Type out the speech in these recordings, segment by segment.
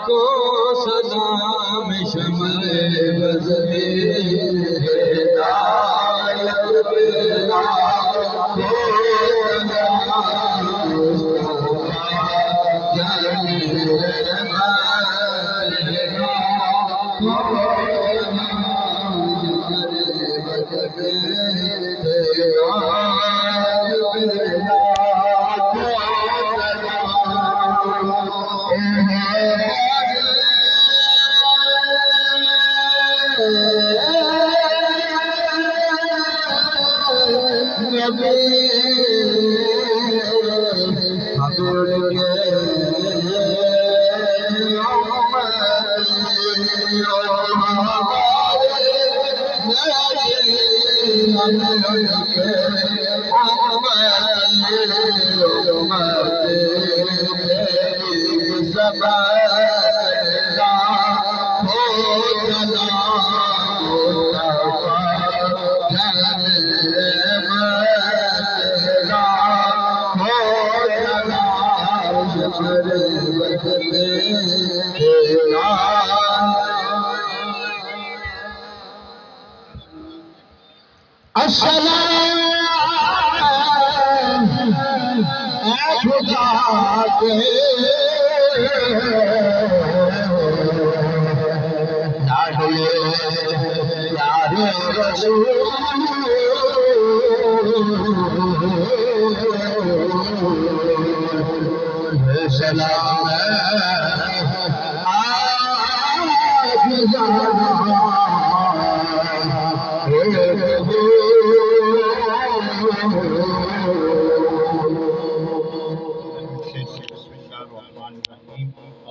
को सलाम शम्र बज़्र हिदायत बिला को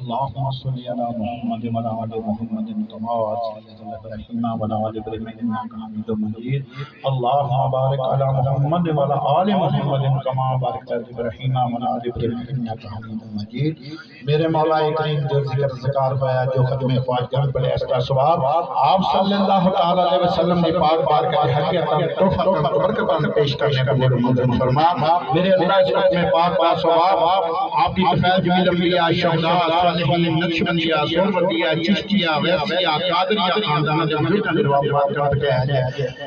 अल्लाहुम्मा सल्लि अला मुहम्मद व अला आलि मुहम्मद कमा सल्लैता अला इब्राहीम व अला आलि इब्राहीम इन्नका हमीदुम मजीद। अल्लाहुम्मा बारिक अला मुहम्मद व अला आलि मुहम्मद कमा बारकता अला इब्राहीम व अला आलि इब्राहीम इन्नका हमीदुम मजीद। मेरे मौला करीम जो जिक्र ज़िकार पाया जो खत्म ख्वाजगन बड़े असरा सवाब आप सल्लल्लाहु तआला अलैहि वसल्लम ने पाक बार का हक अता तोहफा बरकत पेश करने का मेरे मंजूर फरमा। मेरे अल्लाह इस में पाक बा सवाब आपकी तफैल जमील अंबिया शुहदा सालिहीन नक्शबंदिया सोहरवतिया चिश्तिया वैसिया कादरिया खानदान के बुजुर्ग निर्वाह बात करते हैं।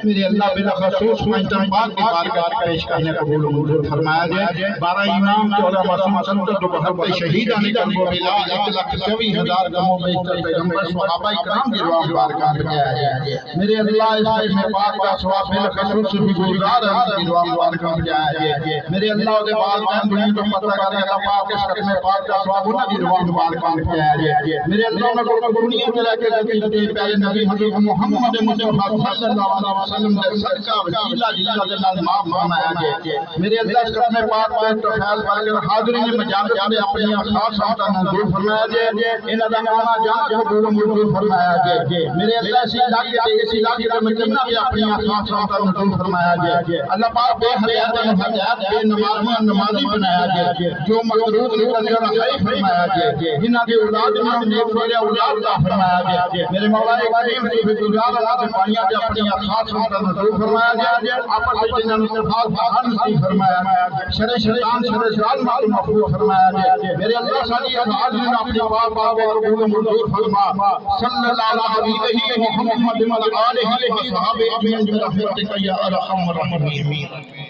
मेरे अल्लाह बिला खसूस पंचम पाक की बारकत पेश करने का कबूल मंजूर फरमाया जाए। 12 इमाम 14 मासूम संत तो बहुत शहीदान ने कबूल मिला 1,24,000 कमों में पैगंबर सहाबा इकराम की दुआ बारकत किया जाए। मेरे अल्लाह इस में पाक का सवाब बिला खसूस भी गुजार की दुआ बारकत किया जाए। मेरे अल्लाह के बाद मैं दुनिया को पता करके अल्लाह पाक के सर में पाक का सवाब उन्हें की दुआ बारकत किया जाए। मेरे अल्लाह को दुनिया में लेके गए प्यारे नबी हजरत मोहम्मद मुस्तफा सल्लल्लाहु अलैहि वसल्लम के सदका वसीला जिला के नाल माफ फरमाया जाए। मेरे अल्लाह इस में पाक में तो ख्याल करके हाजिरीन मजालिस में अपनी खास साता मंजूर फरमाया जाए। इन्हां दा आना जान जो कबूल मंजूर फरमाया जाए। मेरे अल्लाह इस इलाके में कितना भी अपनी खास साता मंजूर फरमाया जाए। अल्लाह पाक बेहयात हयात बे नमाजी बनाया जाए। जो मकरूज निकल है फरमाया जाए। जिन्हां की औलाद में नेक वाले औलाद दा फरमाया जाए। मेरे मौला करीम से गुजार अल्लाह के पानिया के अपनी खास साता मंजूर फरमाया जाए। आपस में जिन्हां ने इत्तेफाक बहान नसीब फरमाया शरे शैतान शरे जालिम को महफूज फरमाया जाए। मेरे अल्लाह सारी अज़ाद ने अपनी पाक पाक कबूल मंजूर फरमा। सल्लल्लाहु अलैहि मुहम्मद व अला आलिहि व सहाबे अजमईन बिरहमतिका या अरहमर राहिमीन।